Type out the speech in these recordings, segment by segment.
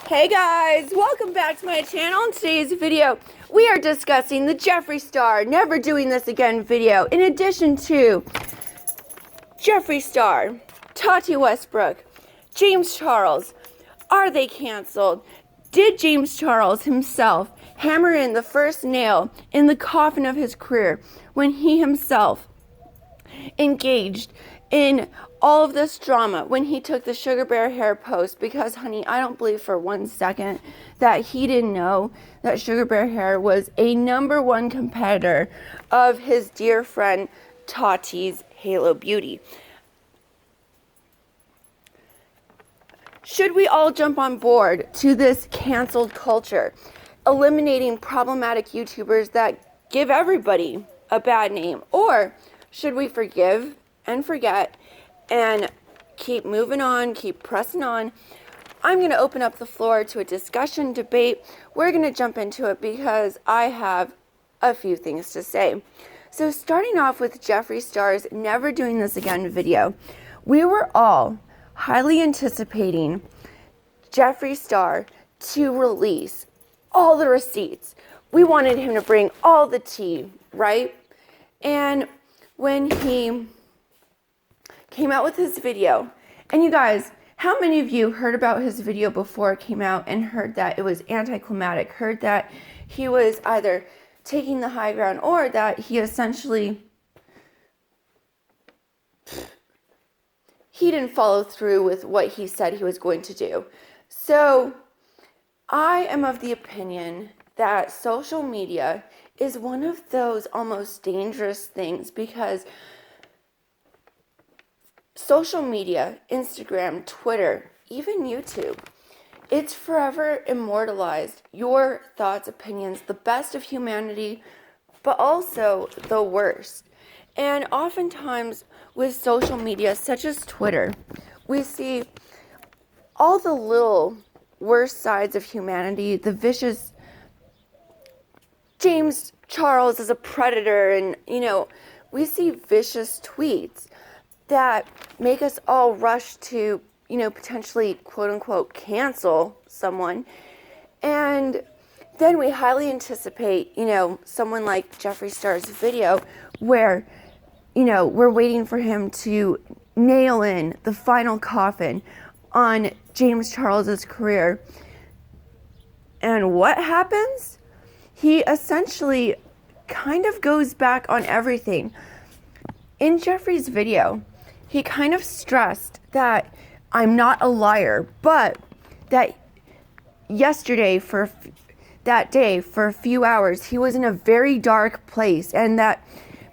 Hey guys, welcome back to my channel. In today's video, we are discussing the Jeffree Star Never Doing This Again video. In addition to Jeffree Star, Tati Westbrook, James Charles, are they canceled? Did James Charles himself hammer in the first nail in the coffin of his career when he himself engaged in all of this drama when he took the Sugar Bear hair post? Because, honey, I don't believe for 1 second that he didn't know that Sugar Bear hair was a #1 competitor of his dear friend Tati's Halo Beauty. Should we all jump on board to this canceled culture, eliminating problematic YouTubers that give everybody a bad name? Or should we forgive and forget and keep moving on, keep pressing on? I'm going to open up the floor to a discussion, debate. We're going to jump into it because I have a few things to say. So starting off with Jeffree Star's Never Doing This Again video, we were all highly anticipating Jeffree Star to release all the receipts. We wanted him to bring all the tea, right? And when he came out with his video, and you guys, how many of you heard about his video before it came out and heard that it was anticlimactic, heard that he was either taking the high ground or that he essentially he didn't follow through with what he said he was going to do? So I am of the opinion that social media is one of those almost dangerous things, because social media, Instagram, Twitter, even YouTube, it's forever immortalized your thoughts, opinions, the best of humanity, but also the worst. And oftentimes with social media, such as Twitter, we see all the little worst sides of humanity, the vicious James Charles is a predator, and, we see vicious tweets that make us all rush to, potentially, quote unquote, cancel someone. And then we highly anticipate, someone like Jeffree Star's video where, we're waiting for him to nail in the final coffin on James Charles's career. And what happens? He essentially kind of goes back on everything. In Jeffree's video, he kind of stressed that I'm not a liar, but that yesterday, for that day, for a few hours, he was in a very dark place, and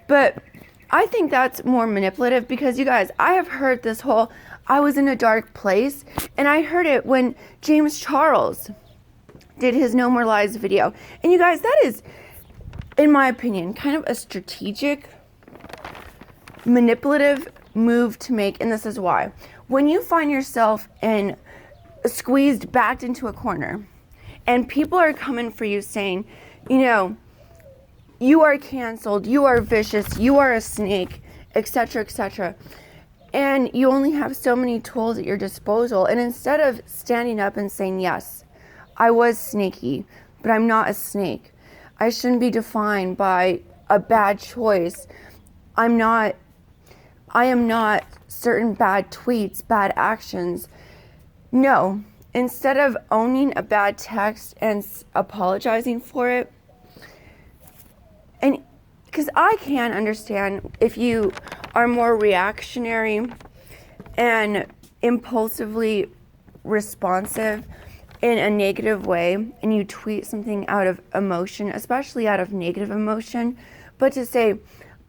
but I think that's more manipulative, because, you guys, I have heard this whole I was in a dark place, and I heard it when James Charles did his No More Lies video. And you guys, that is, in my opinion, kind of a strategic, manipulative move to make, and this is why. When you find yourself squeezed, backed into a corner, and people are coming for you saying, you are canceled, you are vicious, you are a snake, etc., etc., and you only have so many tools at your disposal, and instead of standing up and saying, yes, I was snaky, but I'm not a snake, I shouldn't be defined by a bad choice, I am not certain bad tweets, bad actions. No, instead of owning a bad text and apologizing for it, and because I can understand if you are more reactionary and impulsively responsive in a negative way, and you tweet something out of emotion, especially out of negative emotion, but to say,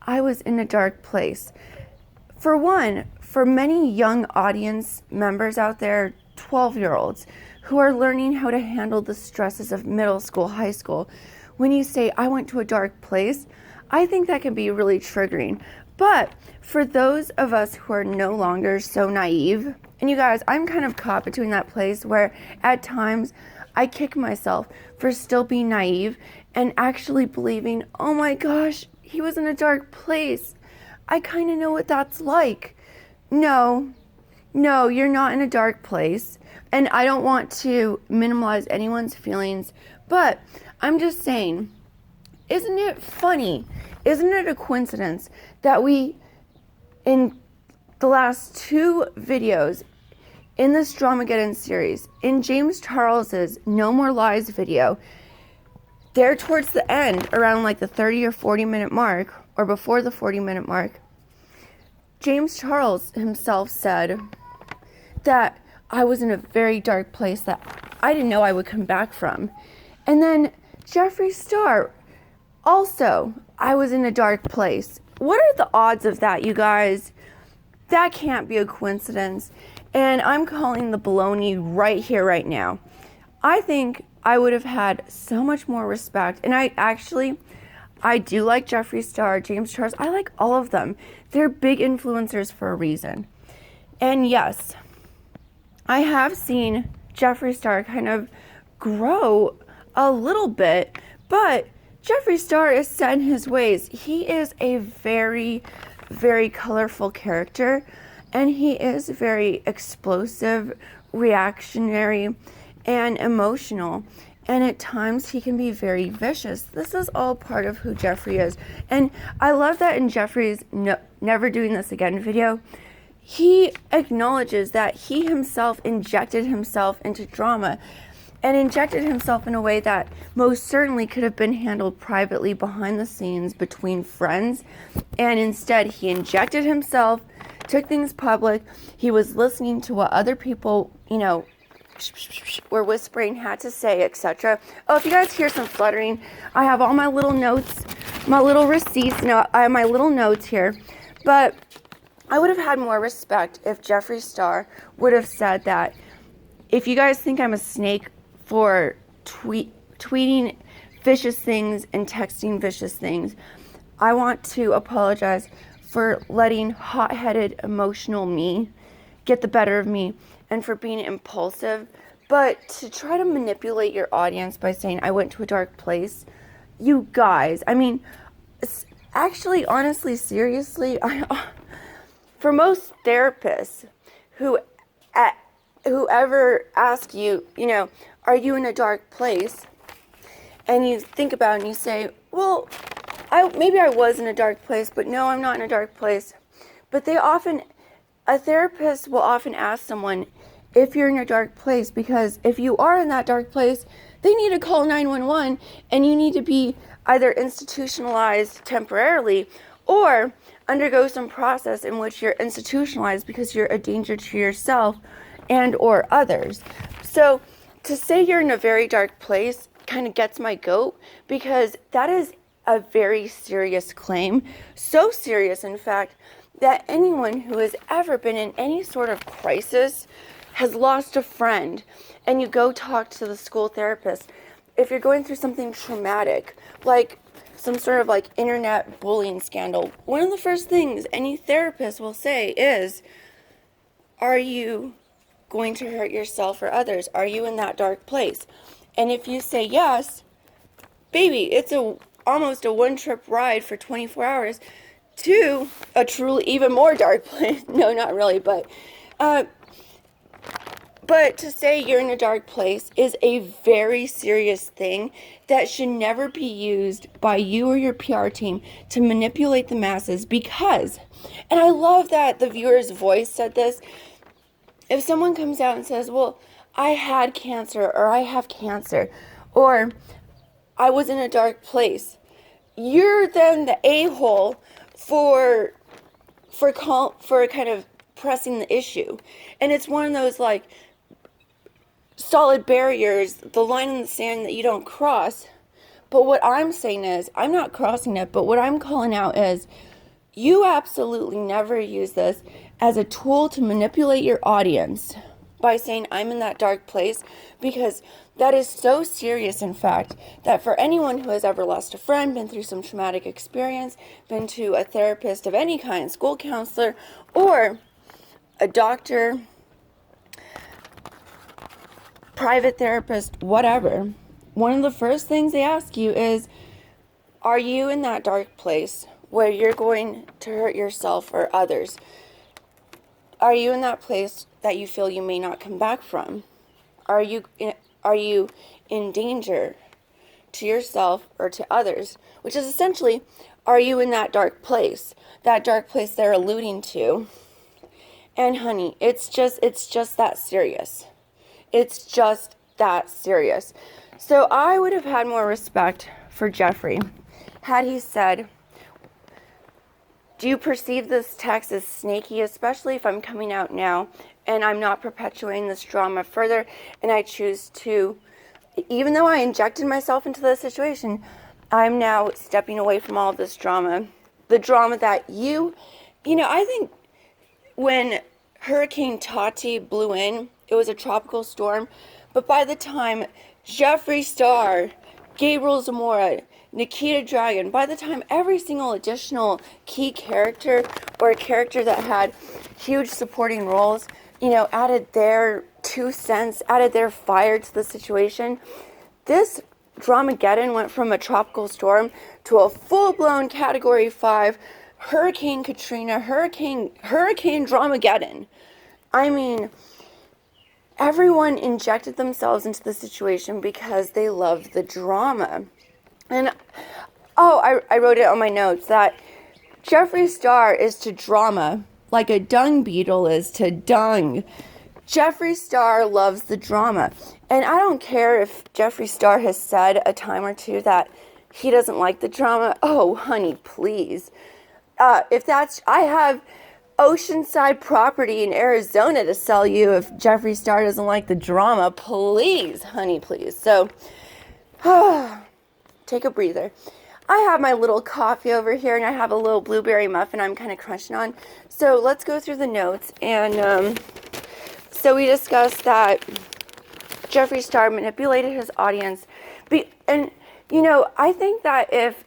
I was in a dark place. For one, for many young audience members out there, 12-year-olds, who are learning how to handle the stresses of middle school, high school, when you say, I went to a dark place, I think that can be really triggering. But for those of us who are no longer so naive, and you guys, I'm kind of caught between that place where at times I kick myself for still being naive and actually believing, oh my gosh, he was in a dark place. I kind of know what that's like. No, you're not in a dark place. And I don't want to minimize anyone's feelings, but I'm just saying, isn't it funny? Isn't it a coincidence that we, in the last 2 videos in this Drama-GEDON series, in James Charles's No More Lies video, there towards the end, around like the 30 or 40 minute mark, or before the 40-minute mark, James Charles himself said that I was in a very dark place that I didn't know I would come back from. And then Jeffree Star, also, I was in a dark place. What are the odds of that, you guys? That can't be a coincidence. And I'm calling the baloney right here, right now. I think I would have had so much more respect. And I do like Jeffree Star, James Charles. I like all of them. They're big influencers for a reason. And yes, I have seen Jeffree Star kind of grow a little bit, but Jeffree Star is set in his ways. He is a very, very colorful character, and he is very explosive, reactionary, and emotional. And at times he can be very vicious. This is all part of who Jeffree is. And I love that in Jeffree's Never Doing This Again video, he acknowledges that he himself injected himself into drama, and injected himself in a way that most certainly could have been handled privately behind the scenes between friends. And instead, he injected himself, took things public. He was listening to what other people, were whispering, had to say, etc. Oh, if you guys hear some fluttering, I have all my little notes, my little receipts. I have my little notes here. But I would have had more respect if Jeffree Star would have said that, if you guys think I'm a snake for tweeting vicious things and texting vicious things, I want to apologize for letting hot-headed, emotional me get the better of me, and for being impulsive. But to try to manipulate your audience by saying I went to a dark place, you guys, actually, honestly, seriously, for most therapists whoever ask you, are you in a dark place? And you think about it and you say, well, maybe I was in a dark place, but no, I'm not in a dark place. But a therapist will often ask someone if you're in a dark place, because if you are in that dark place, they need to call 911, and you need to be either institutionalized temporarily or undergo some process in which you're institutionalized because you're a danger to yourself and or others. So to say you're in a very dark place kind of gets my goat, because that is a very serious claim. So serious, in fact, that anyone who has ever been in any sort of crisis, has lost a friend, and you go talk to the school therapist, if you're going through something traumatic, like some sort of internet bullying scandal, one of the first things any therapist will say is, are you going to hurt yourself or others? Are you in that dark place? And if you say yes, baby, it's almost a one-trip ride for 24 hours to a truly even more dark place. No, not really, but to say you're in a dark place is a very serious thing that should never be used by you or your PR team to manipulate the masses, because, and I love that the viewer's voice said this, if someone comes out and says, well, I had cancer, or I have cancer, or I was in a dark place, you're then the a-hole for kind of pressing the issue. And it's one of those solid barriers, the line in the sand that you don't cross. But what I'm saying is, I'm not crossing it, but what I'm calling out is, you absolutely never use this as a tool to manipulate your audience by saying I'm in that dark place, because that is so serious, in fact, that for anyone who has ever lost a friend, been through some traumatic experience, been to a therapist of any kind, school counselor, or a doctor, private therapist, whatever, one of the first things they ask you is, are you in that dark place where you're going to hurt yourself or others? Are you in that place that you feel you may not come back from? Are you in danger to yourself or to others? Which is essentially, are you in that dark place? That dark place they're alluding to. And honey, it's just that serious. It's just that serious. So I would have had more respect for Jeffree had he said, do you perceive this text as snaky, especially if I'm coming out now and I'm not perpetuating this drama further, and I choose to, even though I injected myself into the situation, I'm now stepping away from all of this drama. The drama that I think when Hurricane Tati blew in, it was a tropical storm, but by the time Jeffree Star, Gabriel Zamora, Nikita Dragon, by the time every single additional key character or a character that had huge supporting roles, added their 2 cents, added their fire to the situation, this Drama-GEDON went from a tropical storm to a full-blown Category 5 Hurricane Katrina, Hurricane Drama-GEDON. I mean, everyone injected themselves into the situation because they loved the drama. And, I wrote it on my notes that Jeffree Star is to drama like a dung beetle is to dung. Jeffree Star loves the drama. And I don't care if Jeffree Star has said a time or two that he doesn't like the drama. Oh, honey, please. I have oceanside property in Arizona to sell you if Jeffree Star doesn't like the drama. Please, honey, please. So, take a breather. I have my little coffee over here, and I have a little blueberry muffin I'm kind of crunching on. So let's go through the notes. And so we discussed that Jeffree Star manipulated his audience. I think that if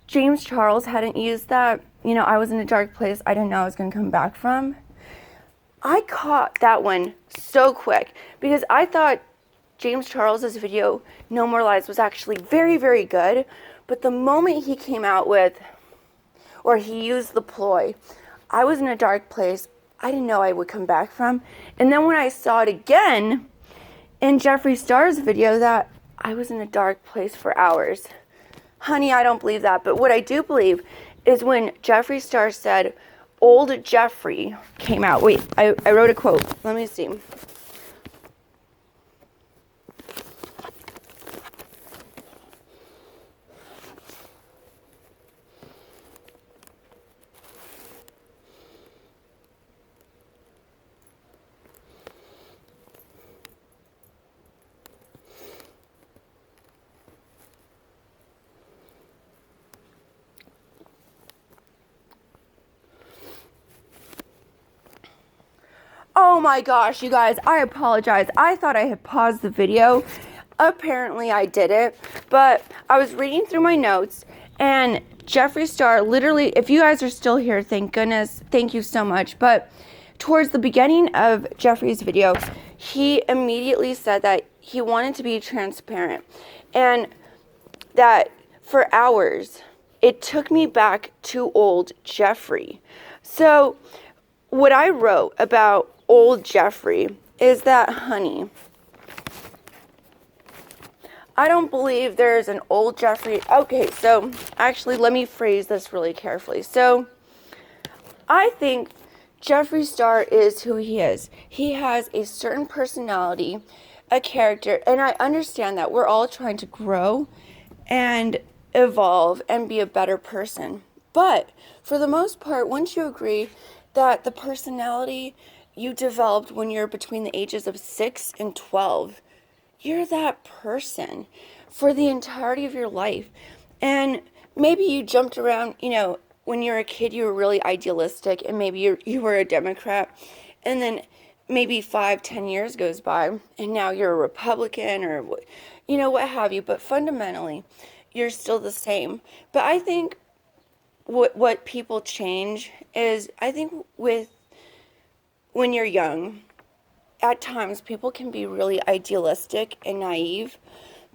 James Charles hadn't used that, I was in a dark place I didn't know I was going to come back from, I caught that one so quick because I thought James Charles's video, No More Lies, was actually very, very good. But the moment he came out with, or he used the ploy, I was in a dark place I didn't know I would come back from. And then when I saw it again in Jeffree Star's video, that I was in a dark place for hours. Honey, I don't believe that. But what I do believe is when Jeffree Star said, old Jeffree came out. Wait, I wrote a quote. Let me see. Oh my gosh, you guys, I apologize. I thought I had paused the video. Apparently I didn't, but I was reading through my notes and Jeffree Star literally, if you guys are still here, thank goodness, thank you so much. But towards the beginning of Jeffree's video, he immediately said that he wanted to be transparent and that for hours, it took me back to old Jeffree. So what I wrote about old Jeffree is that, honey, I don't believe there's an old Jeffree. Okay, so actually, let me phrase this really carefully. So I think Jeffree Star is who he is. He has a certain personality, a character, and I understand that we're all trying to grow and evolve and be a better person. But for the most part, wouldn't you agree that the personality you developed when you're between the ages of 6 and 12, you're that person for the entirety of your life? And maybe you jumped around, when you were a kid, you were really idealistic, and maybe you were a Democrat, and then maybe 5-10 years goes by, and now you're a Republican or, what have you. But fundamentally, you're still the same. But I think what people change is, I think when you're young, at times people can be really idealistic and naive,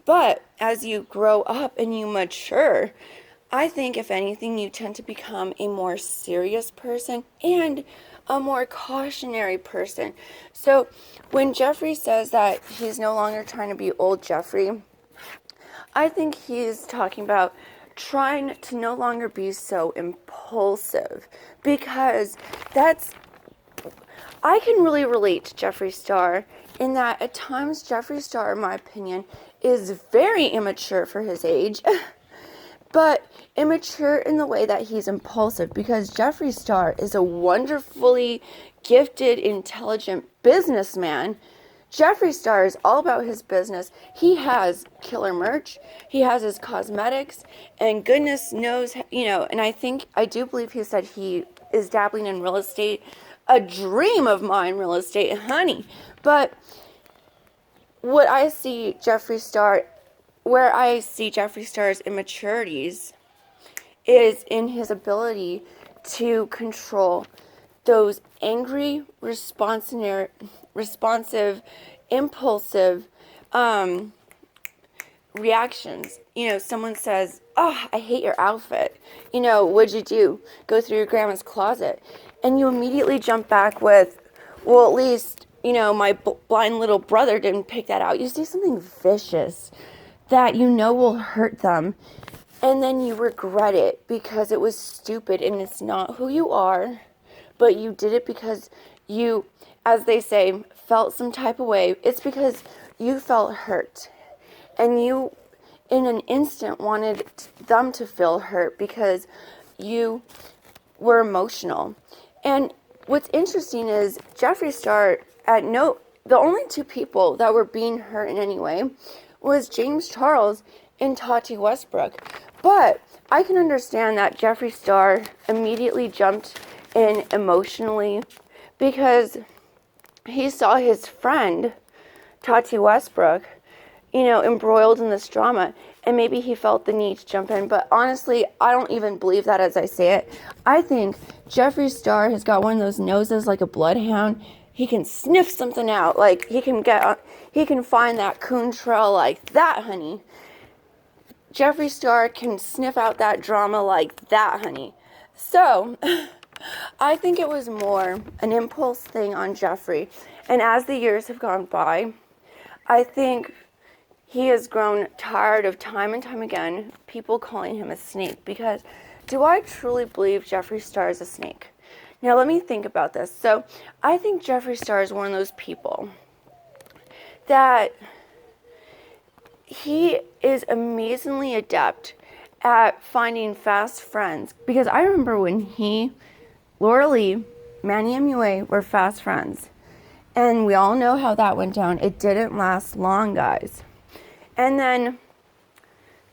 but as you grow up and you mature, I think if anything, you tend to become a more serious person. And a more cautionary person. So when Jeffree says that he's no longer trying to be old Jeffree, I think he's talking about trying to no longer be so impulsive, because I can really relate to Jeffree Star in that at times Jeffree Star, in my opinion, is very immature for his age, but immature in the way that he's impulsive, because Jeffree Star is a wonderfully gifted, intelligent businessman. Jeffree Star is all about his business. He has killer merch. He has his cosmetics, and goodness knows, and I do believe he said he is dabbling in real estate. A dream of mine, real estate, honey. But what I see Jeffree Star, where I see Jeffree Star's immaturities is in his ability to control those angry, responsive, impulsive reactions. Someone says, "Oh, I hate your outfit. What'd you do? Go through your grandma's closet." And you immediately jump back with, "Well, at least, my blind little brother didn't pick that out." You say something vicious that will hurt them, and then you regret it because it was stupid and it's not who you are, but you did it because you, as they say, felt some type of way. It's because you felt hurt, and you in an instant wanted them to feel hurt because you were emotional. And what's interesting is Jeffree Star, the only two people that were being hurt in any way was James Charles and Tati Westbrook. But I can understand that Jeffree Star immediately jumped in emotionally because he saw his friend, Tati Westbrook, embroiled in this drama, and maybe he felt the need to jump in. But honestly, I don't even believe that as I say it. I think Jeffree Star has got one of those noses like a bloodhound. He can sniff something out, like he can find that coon trail like that, honey. Jeffree Star can sniff out that drama like that, honey. So, I think it was more an impulse thing on Jeffree. And as the years have gone by, I think he has grown tired of time and time again people calling him a snake. Because do I truly believe Jeffree Star is a snake? Now let me think about this. So I think Jeffree Star is one of those people that he is amazingly adept at finding fast friends. Because I remember when Laura Lee, Manny MUA were fast friends. And we all know how that went down. It didn't last long, guys. And then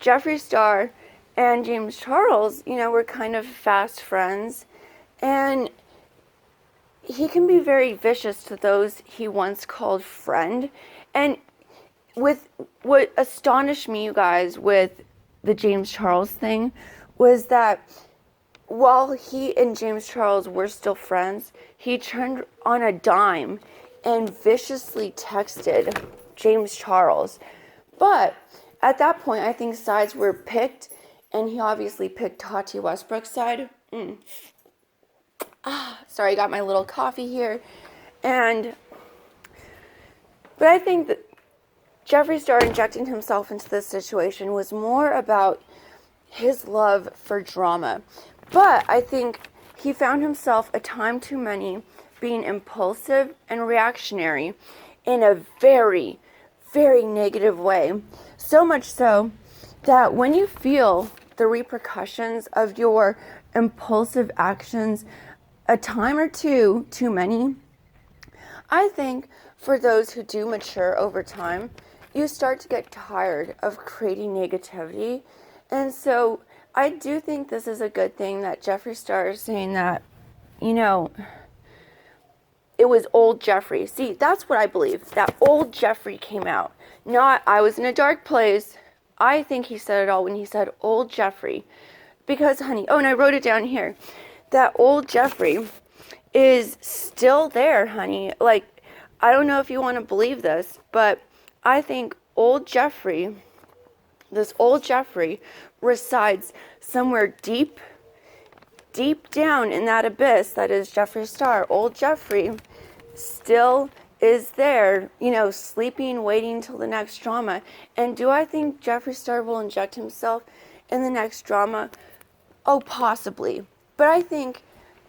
Jeffree Star and James Charles, were kind of fast friends. And he can be very vicious to those he once called friend. And with what astonished me, you guys, with the James Charles thing was that while he and James Charles were still friends, he turned on a dime and viciously texted James Charles. But at that point, I think sides were picked, and he obviously picked Tati Westbrook's side. Sorry, I got my little coffee here. But I think that Jeffree Star injecting himself into this situation was more about his love for drama. But I think he found himself a time too many being impulsive and reactionary in a very, very negative way. So much so that when you feel the repercussions of your impulsive actions a time or two too many, I think for those who do mature over time, you start to get tired of creating negativity. And so I do think this is a good thing that Jeffree Star is saying that, it was old Jeffree. See, that's what I believe. That old Jeffree came out. Not, I was in a dark place. I think he said it all when he said old Jeffree. Because, honey, and I wrote it down here. That old Jeffree is still there, honey. Like, I don't know if you want to believe this, but I think this old Jeffree resides somewhere deep deep down in that abyss that is Jeffree Star, old Jeffree, still is there, sleeping, waiting till the next drama. And do I think Jeffree Star will inject himself in the next drama? Oh, possibly. But I think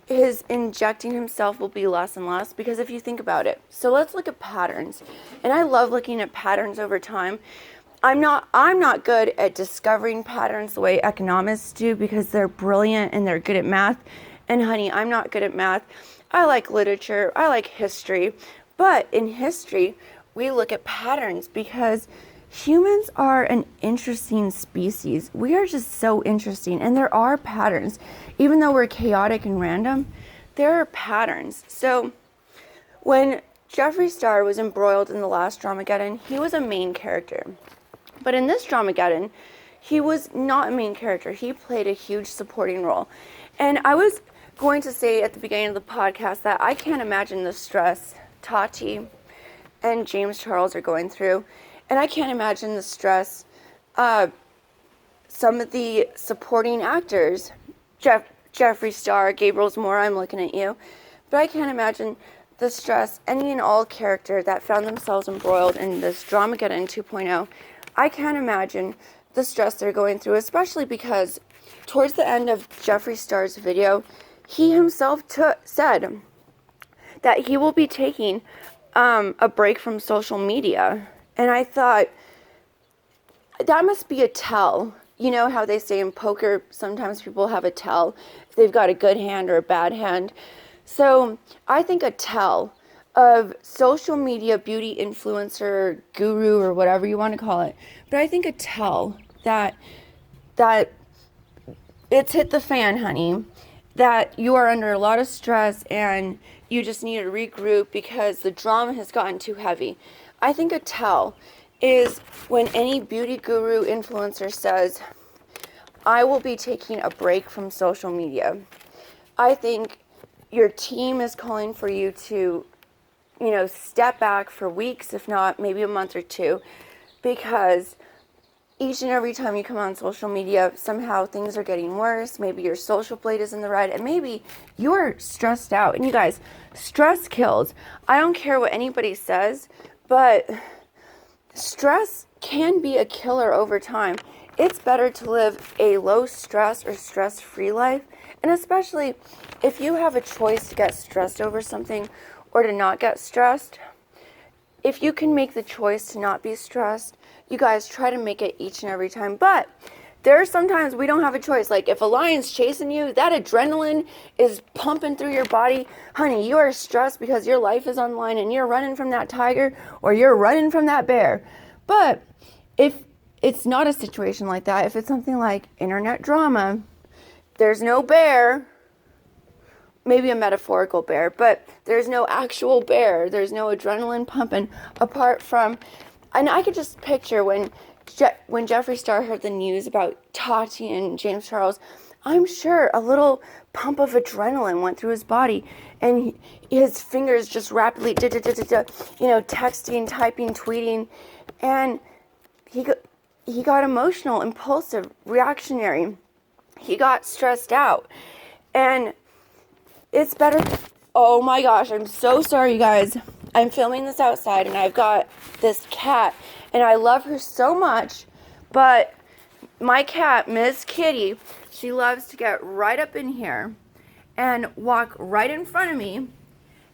his injecting himself will be less and less, because if you think about it, so let's look at patterns. And I love looking at patterns over time. I'm not good at discovering patterns the way economists do, because they're brilliant and they're good at math. And honey, I'm not good at math. I like literature, I like history. But in history, we look at patterns because humans are an interesting species. We are just so interesting, and there are patterns. Even though we're chaotic and random, there are patterns. So when Jeffree Star was embroiled in the last Drama-Geddon, he was a main character. But in this Drama-Geddon, he was not a main character. He played a huge supporting role. And I was going to say at the beginning of the podcast that I can't imagine the stress Tati and James Charles are going through. And I can't imagine the stress some of the supporting actors, Jeffree Star, Gabriel Zamora, I'm looking at you. But I can't imagine the stress any and all character that found themselves embroiled in this Drama-Geddon 2.0. I can't imagine the stress they're going through, especially because towards the end of Jeffree Star's video, he himself said that he will be taking a break from social media. And I thought, that must be a tell. You know how they say in poker, sometimes people have a tell if they've got a good hand or a bad hand. So I think a tell of social media beauty influencer, guru, or whatever you want to call it. But I think a tell that it's hit the fan, honey, that you are under a lot of stress and you just need to regroup because the drama has gotten too heavy. I think a tell is when any beauty guru influencer says, I will be taking a break from social media. I think your team is calling for you to, step back for weeks, if not maybe a month or two, because each and every time you come on social media, somehow things are getting worse. Maybe your social blade is in the red, and maybe you're stressed out. And you guys, stress kills. I don't care what anybody says, but stress can be a killer over time. It's better to live a low stress or stress-free life. And especially if you have a choice to get stressed over something or to not get stressed, if you can make the choice to not be stressed, you guys try to make it each and every time. But there are sometimes we don't have a choice. Like if a lion's chasing you, that adrenaline is pumping through your body. Honey, you are stressed because your life is on line and you're running from that tiger or you're running from that bear. But if it's not a situation like that, if it's something like internet drama, there's no bear, maybe a metaphorical bear, but there's no actual bear. There's no adrenaline pumping apart from, and I could just picture when Jeffree Star heard the news about Tati and James Charles, I'm sure a little pump of adrenaline went through his body and his fingers just rapidly, texting, typing, tweeting, and he got emotional, impulsive, reactionary. He got stressed out. And it's better. Oh my gosh, I'm so sorry, you guys. I'm filming this outside and I've got this cat and I love her so much, but my cat, Miss Kitty, she loves to get right up in here and walk right in front of me.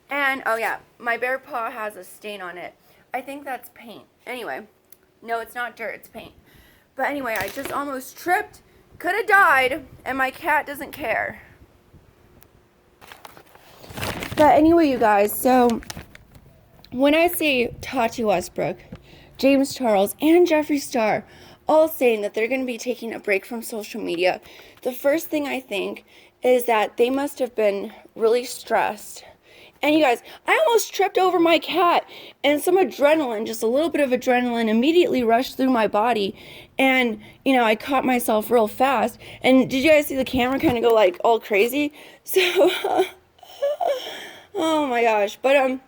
And oh yeah, my bear paw has a stain on it. I think that's paint. Anyway, no, it's not dirt, it's paint. But anyway, I just almost tripped, could have died, and my cat doesn't care. But anyway, you guys, so when I say Tati Westbrook, James Charles, and Jeffree Star all saying that they're going to be taking a break from social media, the first thing I think is that they must have been really stressed. And you guys, I almost tripped over my cat, and some adrenaline, just a little bit of adrenaline, immediately rushed through my body. And, I caught myself real fast. And did you guys see the camera kind of go like all crazy? So, oh my gosh. But,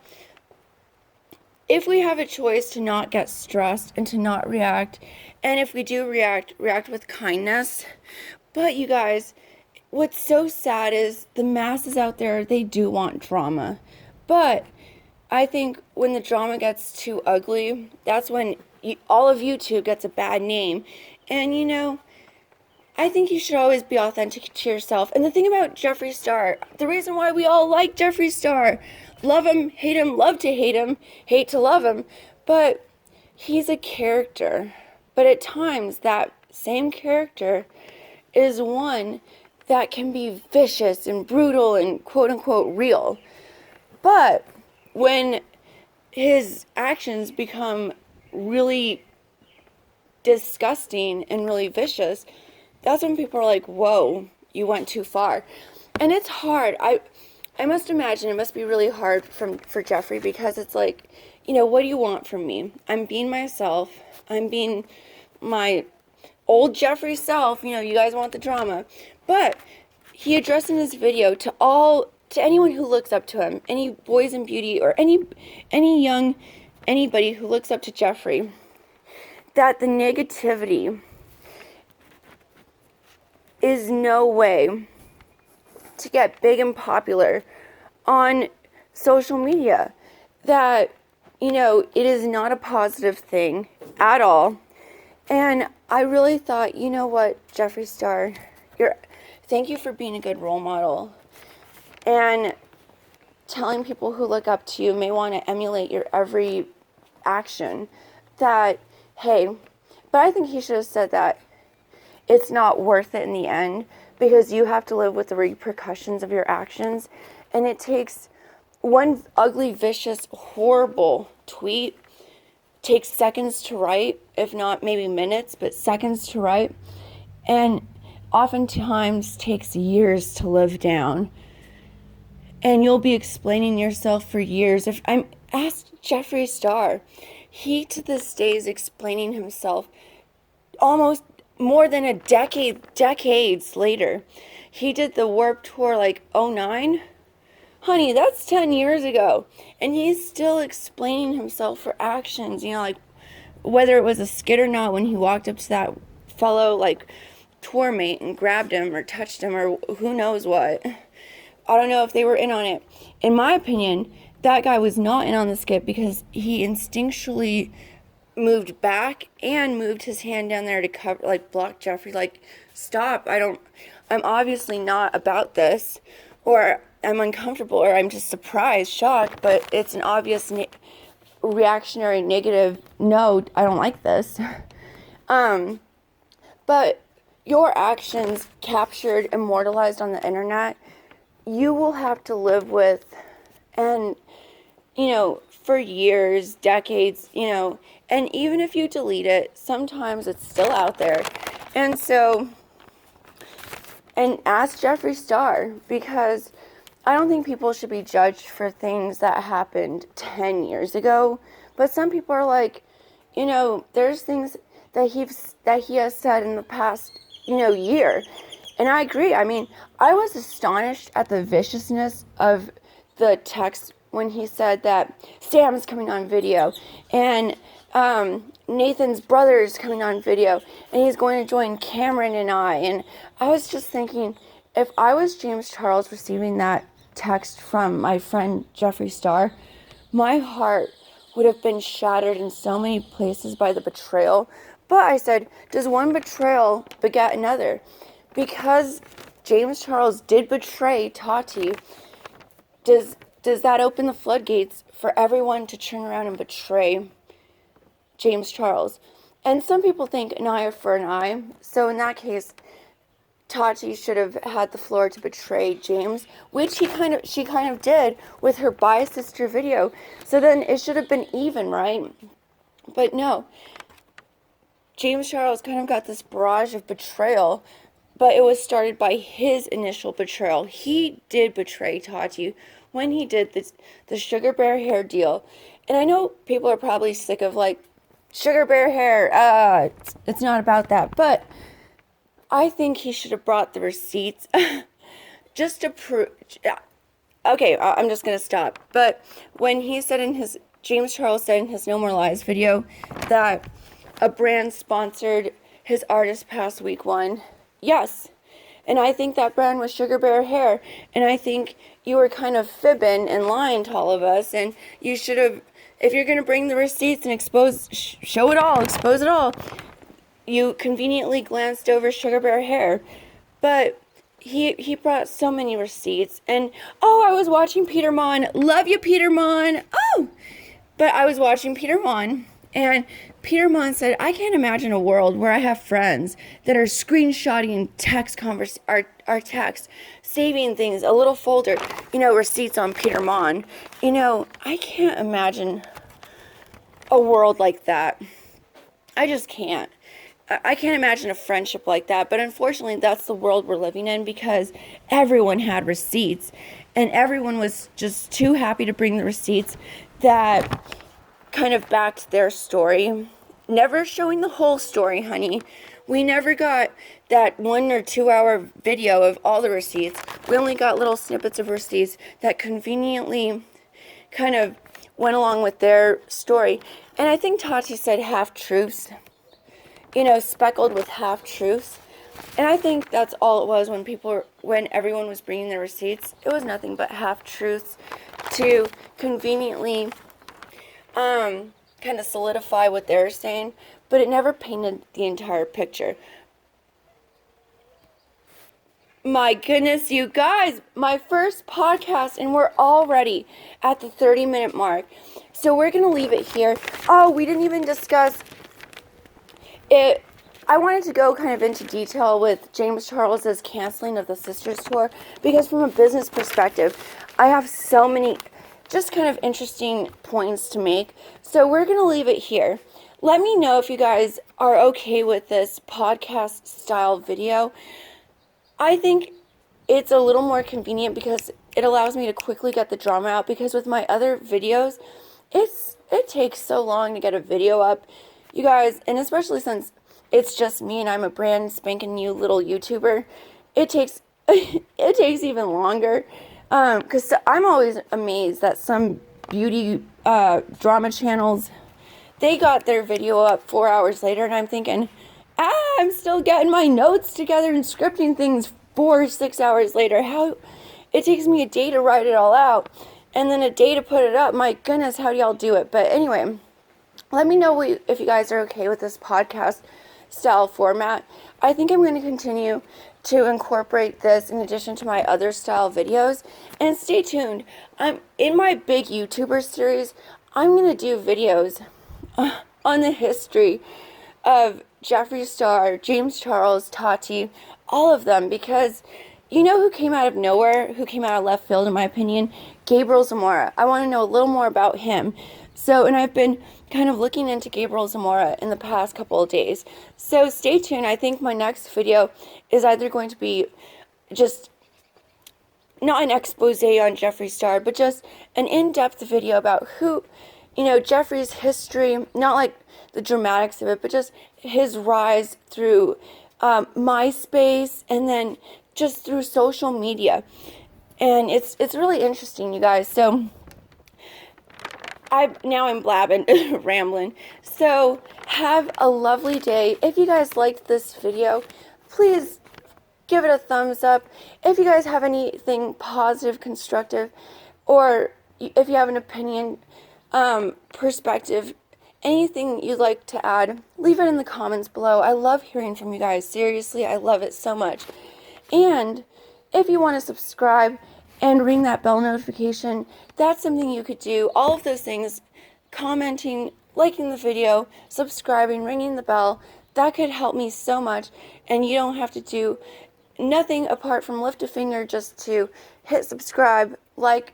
if we have a choice to not get stressed and to not react, and if we do react with kindness. But you guys, what's so sad is the masses out there, they do want drama. But I think when the drama gets too ugly, that's when all of YouTube gets a bad name. And, I think you should always be authentic to yourself. And the thing about Jeffree Star, the reason why we all like Jeffree Star, love him, love to hate to love him, but he's a character. But at times, that same character is one that can be vicious and brutal and quote-unquote real. But when his actions become really disgusting and really vicious, that's when people are like, whoa, you went too far. And it's hard. I must imagine it must be really hard for Jeffree, because it's like, what do you want from me? I'm being myself. I'm being my old Jeffree self. You guys want the drama. But he addressed in his video to anyone who looks up to him, any boys in beauty or anybody who looks up to Jeffree, that the negativity is no way to get big and popular on social media. That, it is not a positive thing at all. And I really thought, you know what, Jeffree Star, thank you for being a good role model. And telling people who look up to you, may want to emulate your every action, that, hey, but I think he should have said that it's not worth it in the end, because you have to live with the repercussions of your actions. And it takes one ugly, vicious, horrible tweet, takes seconds to write, if not maybe minutes, but seconds to write, and oftentimes takes years to live down. And you'll be explaining yourself for years. If I'm asked Jeffree Star, he to this day is explaining himself almost more than decades later. He did the Warped Tour like 2009. Honey, that's 10 years ago. And he's still explaining himself for actions, like whether it was a skit or not, when he walked up to that fellow like tour mate and grabbed him or touched him or who knows what. I don't know if they were in on it. In my opinion, that guy was not in on the skit, because he instinctually moved back and moved his hand down there to cover, like, block Jeffree, like, stop, I'm obviously not about this, or I'm uncomfortable, or I'm just surprised, shocked, but it's an obvious reactionary negative, no, I don't like this. But your actions captured, immortalized on the internet, you will have to live with, and, for years, decades, and even if you delete it, sometimes it's still out there. And so, and ask Jeffree Star, because I don't think people should be judged for things that happened 10 years ago. But some people are like, there's things that he has said in the past, year. And I agree. I mean, I was astonished at the viciousness of the text when he said that Sam's coming on video, and Nathan's brother is coming on video, and he's going to join Cameron and I. And I was just thinking, if I was James Charles receiving that text from my friend Jeffree Star, my heart would have been shattered in so many places by the betrayal. But I said, does one betrayal beget another? Because James Charles did betray Tati, does that open the floodgates for everyone to turn around and betray James Charles? And some people think an eye for an eye. So in that case, Tati should have had the floor to betray James, which she kind of did with her Bye Sister video. So then it should have been even, right? But no. James Charles kind of got this barrage of betrayal, but it was started by his initial betrayal. He did betray Tati when he did the Sugar Bear hair deal. And I know people are probably sick of, like, Sugar Bear hair, it's not about that. But I think he should have brought the receipts just to prove. Okay, I'm just going to stop. But when he said James Charles said in his No More Lies video that a brand sponsored his Artist Pass Week 1, yes. And I think that brand was Sugar Bear Hair. And I think you were kind of fibbing and lying to all of us. And you should have, if you're going to bring the receipts and show it all, expose it all, you conveniently glanced over Sugar Bear Hair. But he brought so many receipts. And, oh, I was watching Peter Mon. Love you, Peter Mon. Oh! But I was watching Peter Mon. And Peter Mon said, I can't imagine a world where I have friends that are screenshotting our text, saving things, a little folder, receipts on Peter Mon. I can't imagine a world like that. I just can't. I can't imagine a friendship like that, but unfortunately that's the world we're living in because everyone had receipts and everyone was just too happy to bring the receipts that kind of backed their story. Never showing the whole story, honey. We never got that 1 or 2 hour video of all the receipts. We only got little snippets of receipts that conveniently kind of went along with their story. And I think Tati said half-truths. Speckled with half-truths. And I think that's all it was when everyone was bringing their receipts. It was nothing but half-truths to conveniently kind of solidify what they're saying, but it never painted the entire picture. My goodness, you guys, my first podcast, and we're already at the 30-minute mark. So we're going to leave it here. Oh, we didn't even discuss it. I wanted to go kind of into detail with James Charles's canceling of the Sisters Tour because from a business perspective, I have so many just kind of interesting points to make. So we're going to leave it here. Let me know if you guys are okay with this podcast style video. I think it's a little more convenient because it allows me to quickly get the drama out because with my other videos, it takes so long to get a video up. You guys, and especially since it's just me and I'm a brand spanking new little YouTuber, it takes even longer. Because I'm always amazed that some beauty drama channels, they got their video up 4 hours later, and I'm thinking, I'm still getting my notes together and scripting things 4 or 6 hours later. How it takes me a day to write it all out, and then a day to put it up. My goodness, how do y'all do it? But anyway, let me know if you guys are okay with this podcast style format. I think I'm going to continue to incorporate this in addition to my other style videos. And stay tuned. I'm in my big YouTuber series. I'm going to do videos on the history of Jeffree Star, James Charles, Tati, all of them, because you know who came out of nowhere, who came out of left field in my opinion? Gabriel Zamora. I want to know a little more about him. So, and I've been kind of looking into Gabriel Zamora in the past couple of days. So stay tuned. I think my next video is either going to be just not an expose on Jeffree Star, but just an in-depth video about who, Jeffree's history, not like the dramatics of it, but just his rise through MySpace and then just through social media. And it's really interesting, you guys. So I'm blabbing, rambling. So have a lovely day. If you guys liked this video, please give it a thumbs up. If you guys have anything positive, constructive, or if you have an opinion, perspective, anything you'd like to add, leave it in the comments below. I love hearing from you guys. Seriously, I love it so much. And if you want to subscribe and ring that bell notification, that's something you could do. All of those things, commenting, liking the video, subscribing, ringing the bell, that could help me so much. And you don't have to do nothing apart from lift a finger just to hit subscribe, like,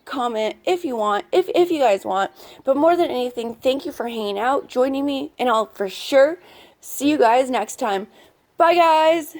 comment if you want, if you guys want. But more than anything, thank you for hanging out, joining me, and I'll for sure see you guys next time. Bye, guys.